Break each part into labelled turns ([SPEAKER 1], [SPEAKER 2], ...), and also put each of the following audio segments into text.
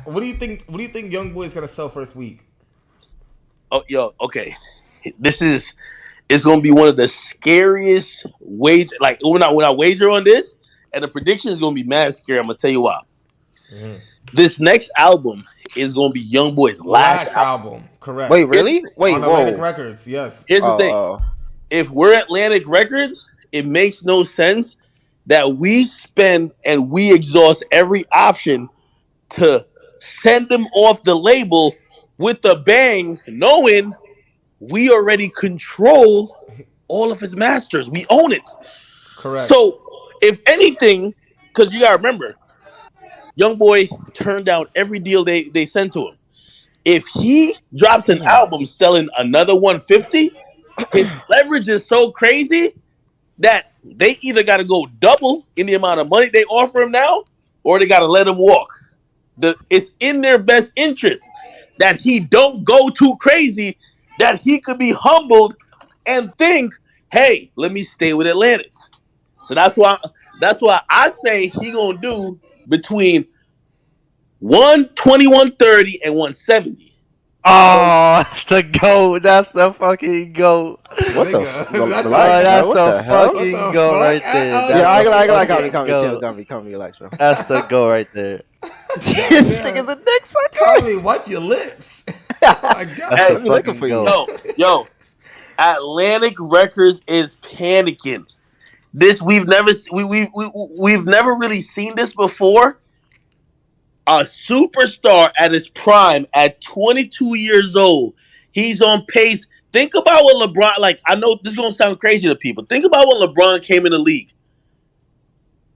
[SPEAKER 1] What do you think? What do you think Youngboy is gonna sell first week?
[SPEAKER 2] Oh, yo, okay. This is it's gonna be one of the scariest wager. Like when I wager on this, and the prediction is gonna be mad scary. I'm gonna tell you why.
[SPEAKER 1] Mm-hmm.
[SPEAKER 2] This next album is gonna be Youngboy's last
[SPEAKER 1] Last
[SPEAKER 2] album.
[SPEAKER 1] album, correct.
[SPEAKER 3] Wait,
[SPEAKER 2] Here's,
[SPEAKER 3] really? Wait,
[SPEAKER 1] On Atlantic
[SPEAKER 3] whoa.
[SPEAKER 1] Records, yes.
[SPEAKER 2] here's the thing:
[SPEAKER 3] Oh,
[SPEAKER 2] if we're Atlantic Records, it makes no sense that we spend and we exhaust every option to send them off the label with a bang, knowing we already control all of his masters. We own it.
[SPEAKER 1] Correct.
[SPEAKER 2] So, if anything, because you gotta remember, Youngboy turned down every deal they sent to him. If he drops an
[SPEAKER 3] damn.
[SPEAKER 2] album selling another 150, his leverage is so crazy that they either got to go double in the amount of money they offer him now, or they got to let him walk. It's in their best interest that he don't go too crazy, that he could be humbled and think, hey, let me stay with Atlantic. So that's why I say he gonna do between 120, 130, and 170.
[SPEAKER 4] Oh, that's the goat. That's the fucking goat.
[SPEAKER 3] What the?
[SPEAKER 1] Nigga,
[SPEAKER 3] Relax,
[SPEAKER 1] that's
[SPEAKER 4] Oh,
[SPEAKER 1] like-
[SPEAKER 3] bro.
[SPEAKER 4] that's
[SPEAKER 3] What
[SPEAKER 4] the
[SPEAKER 3] the hell?
[SPEAKER 4] fucking
[SPEAKER 1] What the
[SPEAKER 4] goat
[SPEAKER 1] fuck?
[SPEAKER 4] right there.
[SPEAKER 1] Oh,
[SPEAKER 4] That's
[SPEAKER 3] Yeah, I
[SPEAKER 4] the
[SPEAKER 3] got,
[SPEAKER 4] fucking
[SPEAKER 3] chill,
[SPEAKER 4] goat.
[SPEAKER 3] calm, relax, bro.
[SPEAKER 4] That's the goat right there.
[SPEAKER 3] This nigga's a dick sucker.
[SPEAKER 1] Tommy, wipe your lips. Oh my
[SPEAKER 4] That's
[SPEAKER 1] god.
[SPEAKER 2] Hey,
[SPEAKER 4] the
[SPEAKER 3] Let me look
[SPEAKER 4] fucking
[SPEAKER 3] for you.
[SPEAKER 4] goat.
[SPEAKER 2] yo, Atlantic Records is panicking. This we've never really seen this before. A superstar at his prime at 22 years old. He's on pace. Think about what LeBron, like, I know this is going to sound crazy to people. Think about when LeBron came in the league.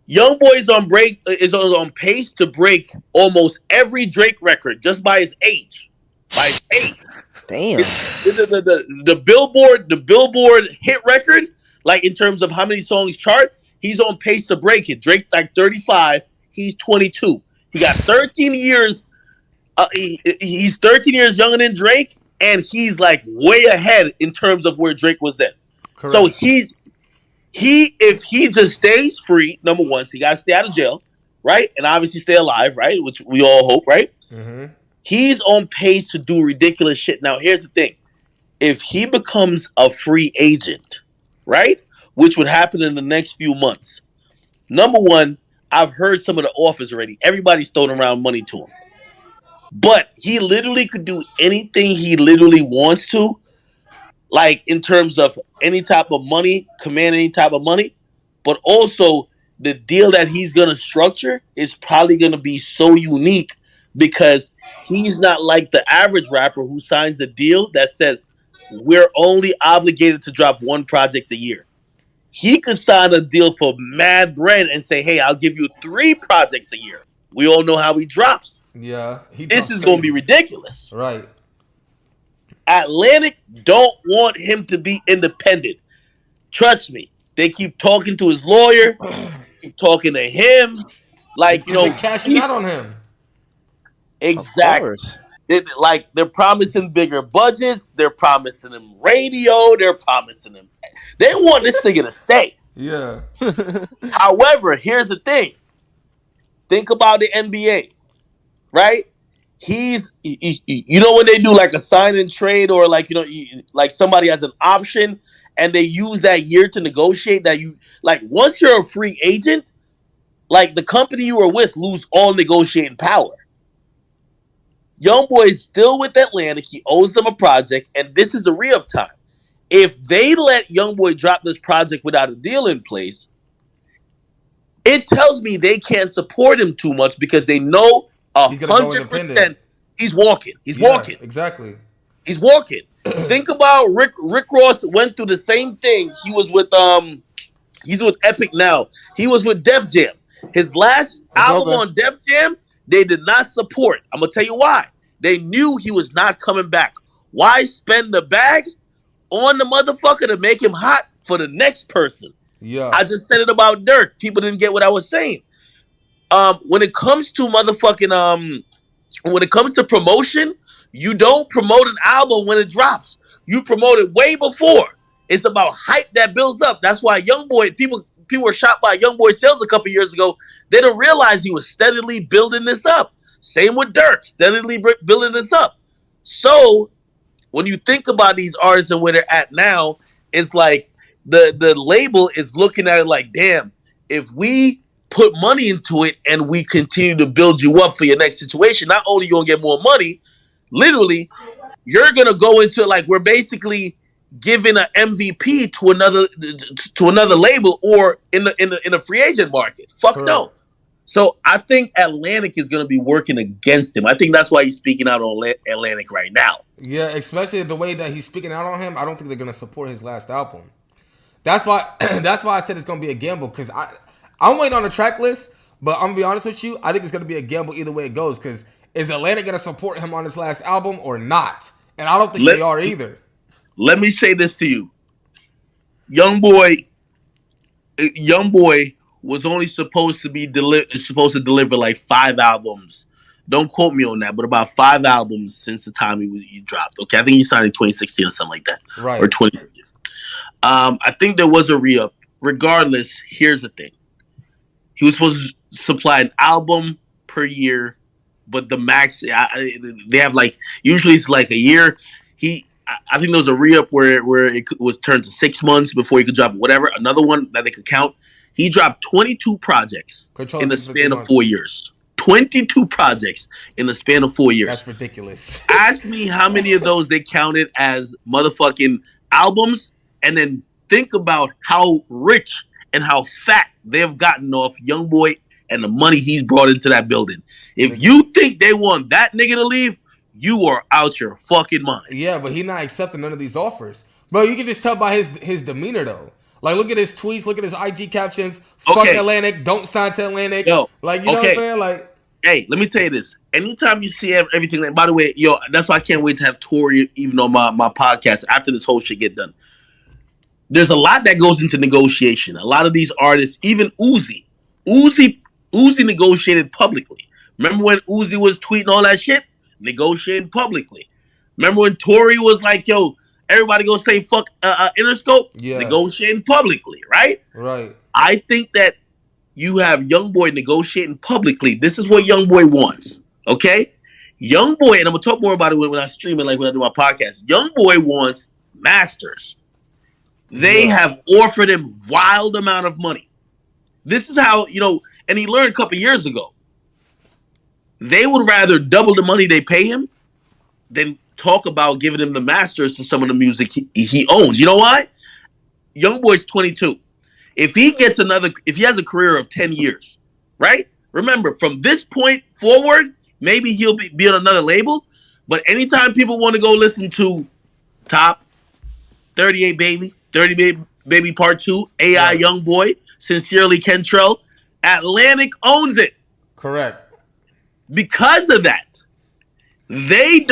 [SPEAKER 2] Youngboy is on pace to break almost every Drake record just by his age. By his age.
[SPEAKER 3] Damn.
[SPEAKER 2] The Billboard hit record, like in terms of how many songs chart, he's on pace to break it. Drake like 35, he's 22. He got 13 years. He's 13 years younger than Drake, and he's like way ahead in terms of where Drake was then.
[SPEAKER 1] Correct.
[SPEAKER 2] So if he just stays free, number one, so he got to stay out of jail, right, and obviously stay alive, right, which we all hope, right.
[SPEAKER 1] Mm-hmm.
[SPEAKER 2] He's on pace to do ridiculous shit. Now, here's the thing: if he becomes a free agent, right, which would happen in the next few months, number one, I've heard some of the offers already. Everybody's throwing around money to him. But he literally could do anything he literally wants to, like in terms of any type of money, command any type of money. But also, the deal that he's going to structure is probably going to be so unique because he's not like the average rapper who signs a deal that says, we're only obligated to drop one project a year. He could sign a deal for mad bread and say, hey, I'll give you 3 projects a year. We all know how he drops.
[SPEAKER 1] Yeah.
[SPEAKER 2] This is going to be ridiculous.
[SPEAKER 1] Right.
[SPEAKER 2] Atlantic don't want him to be independent. Trust me. They keep talking to his lawyer, keep talking to him. Like,
[SPEAKER 1] They're cashing out on him.
[SPEAKER 2] Exactly.
[SPEAKER 3] Of course.
[SPEAKER 2] Like, they're promising bigger budgets. They're promising him radio. They're promising him. They want this nigga to stay.
[SPEAKER 1] Yeah.
[SPEAKER 2] However, here's the thing. Think about the NBA, right? You know when they do like a sign and trade or like, like somebody has an option and they use that year to negotiate that like once you're a free agent, like the company you were with lose all negotiating power. Youngboy is still with Atlantic. He owes them a project, and this is a re-up time. If they let Youngboy drop this project without a deal in place, it tells me they can't support him too much because they know
[SPEAKER 1] He's gonna go
[SPEAKER 2] 100%
[SPEAKER 1] independent.
[SPEAKER 2] he's walking. He's
[SPEAKER 1] Yeah,
[SPEAKER 2] walking.
[SPEAKER 1] Exactly.
[SPEAKER 2] He's walking. Think about Rick Ross went through the same thing. He's with Epic now. He was with Def Jam. His last album on Def Jam, they did not support. I'm gonna tell you why. They knew he was not coming back. Why spend the bag on the motherfucker to make him hot for the next person?
[SPEAKER 1] Yeah.
[SPEAKER 2] I just said it about Dirk. People didn't get what I was saying. When it comes to when it comes to promotion, you don't promote an album when it drops. You promote it way before. It's about hype that builds up. That's why Youngboy, people were shocked by Youngboy sales a couple years ago. They didn't realize he was steadily building this up. Same with Dirk, steadily building this up. So when you think about these artists and where they're at now, it's like the label is looking at it like, damn, if we put money into it and we continue to build you up for your next situation, not only you gonna get more money, literally, you're gonna go into like we're basically giving an MVP to another label or in the free agent market. Fuck
[SPEAKER 1] Correct.
[SPEAKER 2] no. So I think Atlantic is gonna be working against him. I think that's why he's speaking out on Atlantic right now.
[SPEAKER 1] Yeah, especially the way that he's speaking out on him. I don't think they're gonna support his last album. That's why. That's why I said it's gonna be a gamble because I'm waiting on the track list. But I'm gonna be honest with you. I think it's gonna be a gamble either way it goes. Because is Atlantic gonna support him on his last album or not? And I don't think they are either.
[SPEAKER 2] Let me say this to you, Youngboy was only supposed to deliver like 5 albums. Don't quote me on that, but about 5 albums since the time he dropped. Okay, I think he signed in 2016 or something like that,
[SPEAKER 1] Right?
[SPEAKER 2] Or 2015. I think there was a re-up. Regardless, here's the thing: he was supposed to supply an album per year, but the max they have like usually it's like a year. I think there was a re-up where it was turned to 6 months before he could drop whatever. Another one that they could count. He dropped 22 projects in the span of 4 years. 22 projects in the span of 4 years.
[SPEAKER 1] That's ridiculous.
[SPEAKER 2] Ask me how many of those they counted as motherfucking albums, and then think about how rich and how fat they've gotten off Youngboy and the money he's brought into that building. If you think they want that nigga to leave, you are out your fucking mind.
[SPEAKER 1] Yeah, but he's not accepting none of these offers. Bro, you can just tell by his demeanor though. Like, look at his tweets, look at his IG captions. Fuck Atlantic, don't sign to Atlantic.
[SPEAKER 2] Yo,
[SPEAKER 1] like, you know what I'm saying? Like,
[SPEAKER 2] hey, let me tell you this. Anytime you see everything, like, by the way, yo, that's why I can't wait to have Tori even on my podcast after this whole shit get done. There's a lot that goes into negotiation. A lot of these artists, even Uzi negotiated publicly. Remember when Uzi was tweeting all that shit? Negotiated publicly. Remember when Tori was like, yo, everybody go say fuck Interscope?
[SPEAKER 1] Yeah.
[SPEAKER 2] Negotiating publicly, right?
[SPEAKER 1] Right.
[SPEAKER 2] I think that you have Youngboy negotiating publicly. This is what Youngboy wants, okay? Youngboy, and I'm going to talk more about it when I stream it, like when I do my podcast. Youngboy wants masters. They have offered him wild amount of money. This is how, and he learned a couple years ago. They would rather double the money they pay him than talk about giving him the masters to some of the music he owns. You know why? Youngboy's 22. If he has a career of 10 years, right? Remember, from this point forward, maybe he'll be on another label. But anytime people want to go listen to Top, 38 Baby, 30 Baby Part 2, AI Youngboy, Sincerely Kentrell, Atlantic owns it.
[SPEAKER 1] Correct.
[SPEAKER 2] Because of that, they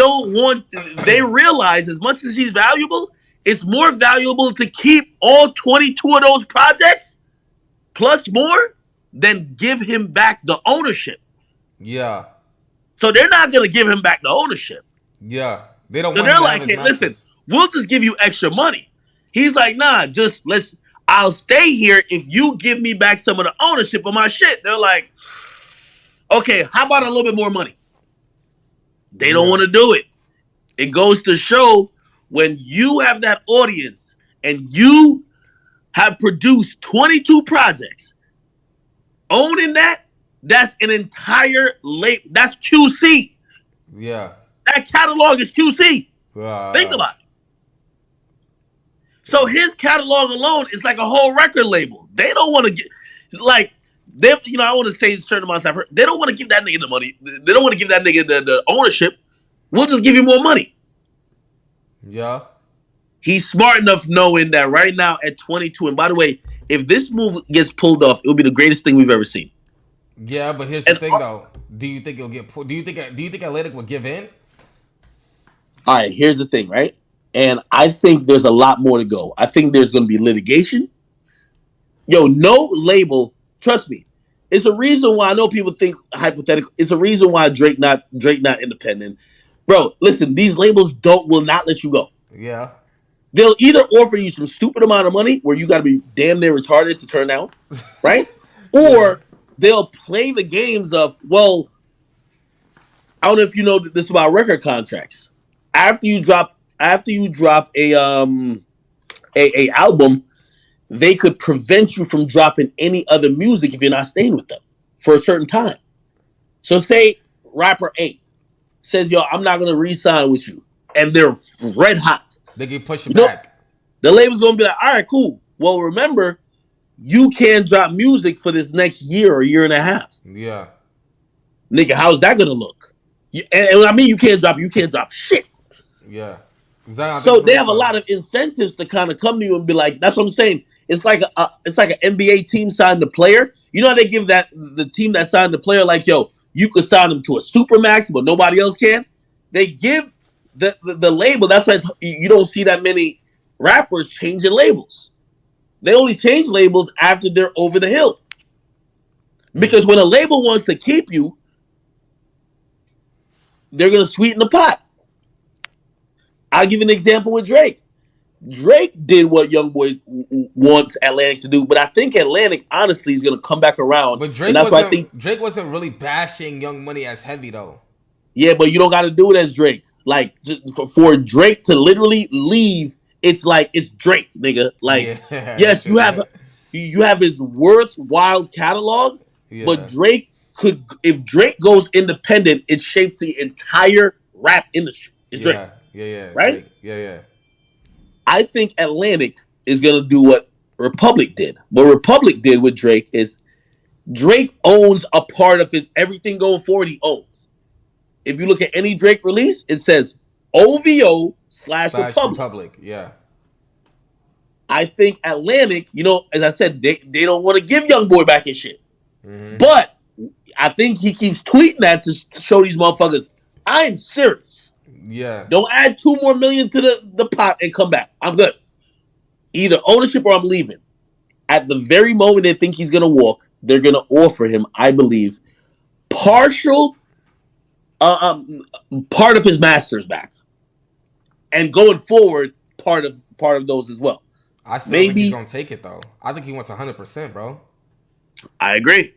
[SPEAKER 2] realize as much as he's valuable, it's more valuable to keep all 22 of those projects plus more than give him back the ownership.
[SPEAKER 1] Yeah.
[SPEAKER 2] So they're not going to give him back the ownership.
[SPEAKER 1] Yeah. They don't.
[SPEAKER 2] So they're like, hey, listen, we'll just give you extra money. He's like, nah, I'll stay here if you give me back some of the ownership of my shit. They're like, okay, how about a little bit more money? They don't want to do it. It goes to show when you have that audience and you have produced 22 projects, owning that's an entire that's QC.
[SPEAKER 1] Yeah.
[SPEAKER 2] That catalog is QC. Think about it. So his catalog alone is like a whole record label. They don't want to get I want to say certain amounts I've heard. They don't want to give that nigga the money. They don't want to give that nigga the ownership. We'll just give you more money.
[SPEAKER 1] Yeah.
[SPEAKER 2] He's smart enough knowing that right now at 22. And by the way, if this move gets pulled off, it'll be the greatest thing we've ever seen.
[SPEAKER 1] Yeah, but here's the thing though. Do you think it'll get pulled? Do you think Atlantic will give in?
[SPEAKER 2] All right, here's the thing, right? And I think there's a lot more to go. I think there's going to be litigation. Yo, no label, trust me. It's a reason why I know people think hypothetical. It's a reason why Drake not independent. Bro, listen, these labels will not let you go.
[SPEAKER 1] Yeah.
[SPEAKER 2] They'll either offer you some stupid amount of money where you got to be damn near retarded to turn down, right? Or they'll play the games of, well, I don't know if you know this about record contracts. After you drop a album, they could prevent you from dropping any other music if you're not staying with them for a certain time. So say rapper A says, yo, I'm not gonna re-sign with you, and they're red hot.
[SPEAKER 1] They can push it back.
[SPEAKER 2] The label's gonna be like, all right, cool. Well, remember, you can't drop music for this next year or year and a half.
[SPEAKER 1] Yeah.
[SPEAKER 2] Nigga, how's that gonna look? And I mean, you can't drop shit.
[SPEAKER 1] Yeah.
[SPEAKER 2] So they have a lot of incentives to kind of come to you and be like, that's what I'm saying. It's like an NBA team signing the player. You know how they give the team that signed the player like, yo, you could sign them to a supermax, but nobody else can. They give the label. That's why you don't see that many rappers changing labels. They only change labels after they're over the hill. Because when a label wants to keep you, they're going to sweeten the pot. I'll give you an example with Drake. Drake did what Youngboy wants Atlantic to do, but I think Atlantic, honestly, is going to come back around.
[SPEAKER 1] But Drake, Drake wasn't really bashing Young Money as heavy, though.
[SPEAKER 2] Yeah, but you don't got to do it as Drake. Like, for Drake to literally leave, it's like, it's Drake, nigga. Like, yes, you have his worthwhile catalog, but Drake could, if Drake goes independent, it shapes the entire rap industry. It's Drake.
[SPEAKER 1] Yeah.
[SPEAKER 2] Right?
[SPEAKER 1] Drake. Yeah.
[SPEAKER 2] I think Atlantic is going to do what Republic did. What Republic did with Drake is Drake owns a part of his everything going forward he owns. If you look at any Drake release, it says OVO/Republic.
[SPEAKER 1] Yeah.
[SPEAKER 2] I think Atlantic, as I said, they don't want to give Youngboy back his shit.
[SPEAKER 1] Mm-hmm.
[SPEAKER 2] But I think he keeps tweeting that to show these motherfuckers, I'm serious.
[SPEAKER 1] Yeah.
[SPEAKER 2] Don't add $2 more million to the pot and come back. I'm good. Either ownership or I'm leaving. At the very moment they think he's going to walk, they're going to offer him, I believe, partial part of his masters back. And going forward, part of those as well.
[SPEAKER 1] I still think he's going to take it, though. I think he wants 100%, bro.
[SPEAKER 2] I agree.